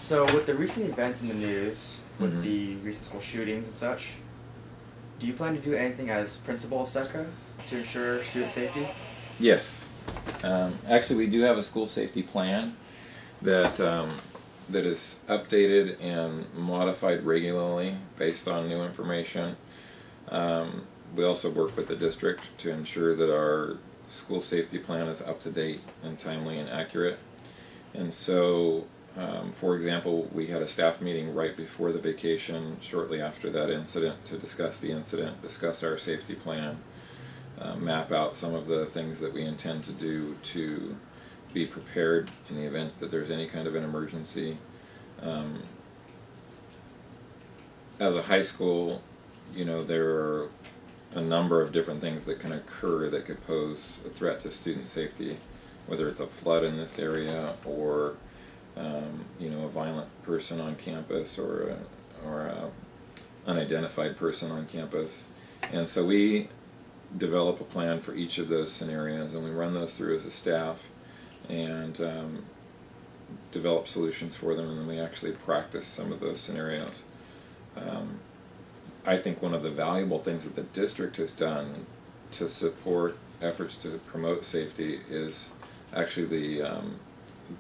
So with the recent events in the news, with Mhm. the recent school shootings and such, do you plan to do anything as principal of SECA to ensure student safety? Yes. Actually, we do have a school safety plan that that is updated and modified regularly based on new information. We also work with the district to ensure that our school safety plan is up to date and timely and accurate. And so, for example, we had a staff meeting right before the vacation, shortly after that incident, to discuss the incident, discuss our safety plan, map out some of the things that we intend to do to be prepared in the event that there's any kind of an emergency. As a high school, there are a number of different things that can occur that could pose a threat to student safety, whether it's a flood in this area or a violent person on campus or a unidentified person on campus. And so we develop a plan for each of those scenarios, and we run those through as a staff and develop solutions for them, and then we actually practice some of those scenarios. I think one of the valuable things that the district has done to support efforts to promote safety is actually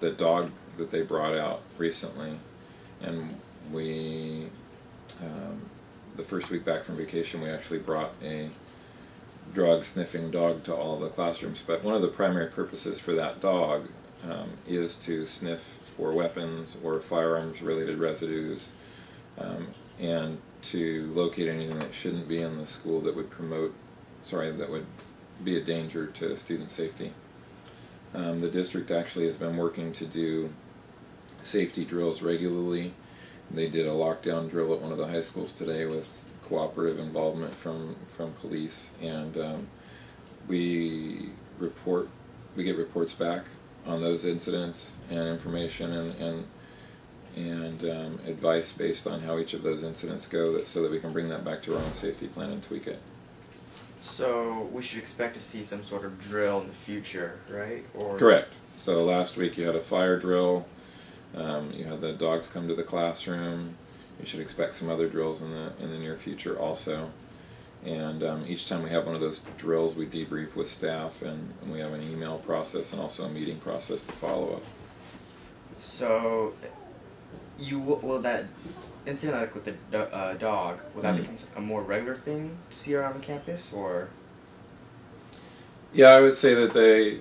the dog that they brought out recently, and we the first week back from vacation we actually brought a drug sniffing dog to all the classrooms. But one of the primary purposes for that dog is to sniff for weapons or firearms related residues, and to locate anything that shouldn't be in the school that would that would be a danger to student safety. The district actually has been working to do safety drills regularly. They did a lockdown drill at one of the high schools today with cooperative involvement from police, and we get reports back on those incidents and information and advice based on how each of those incidents go, so that we can bring that back to our own safety plan and tweak it. So we should expect to see some sort of drill in the future, right? Or Correct. So last week you had a fire drill. You had the dogs come to the classroom. You should expect some other drills in the near future also. And each time we have one of those drills, we debrief with staff, and we have an email process and also a meeting process to follow up. So will that incident like with the dog, will that become a more regular thing to see around the campus, or? Yeah, I would say that they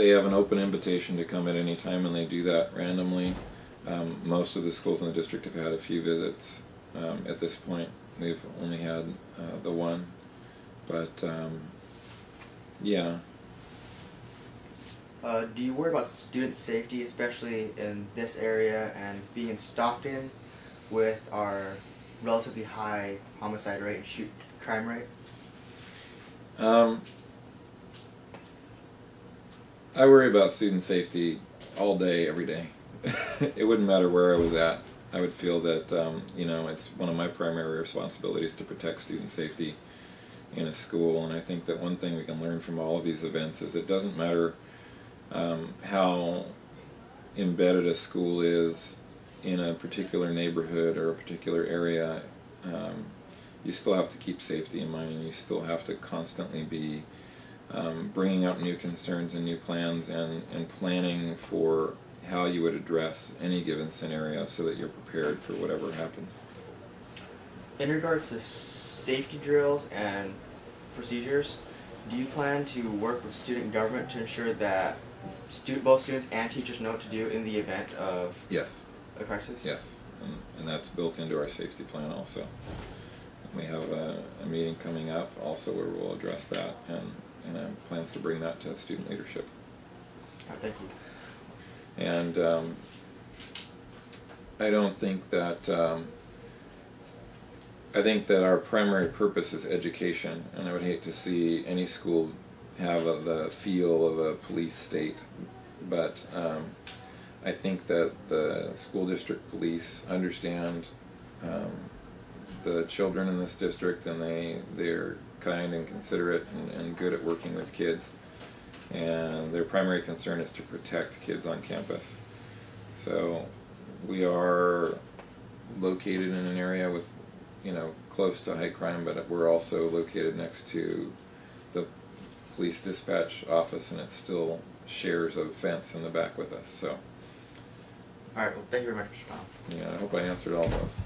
have an open invitation to come at any time, and they do that randomly. Most of the schools in the district have had a few visits at this point. We've only had the one, but yeah. Do you worry about student safety, especially in this area and being in Stockton with our relatively high homicide rate and crime rate? I worry about student safety all day, every day. It wouldn't matter where I was at. I would feel that it's one of my primary responsibilities to protect student safety in a school. And I think that one thing we can learn from all of these events is it doesn't matter how embedded a school is in a particular neighborhood or a particular area. You still have to keep safety in mind, and you still have to constantly be bringing up new concerns and new plans and planning for how you would address any given scenario so that you're prepared for whatever happens. In regards to safety drills and procedures, do you plan to work with student government to ensure that both students and teachers know what to do in the event of Yes. a crisis? Yes, and that's built into our safety plan also. We have a meeting coming up also where we'll address that, and plans to bring that to student leadership. Thank you. And I don't think that I think that our primary purpose is education, and I would hate to see any school have the feel of a police state, but I think that the school district police understand the children in this district, and they're kind and considerate and good at working with kids, and their primary concern is to protect kids on campus. So We are located in an area with, close to high crime, but we're also located next to the police dispatch office, and it still shares a fence in the back with us. So, All right. Well, thank you very much, Mr. Tom. I hope I answered all those.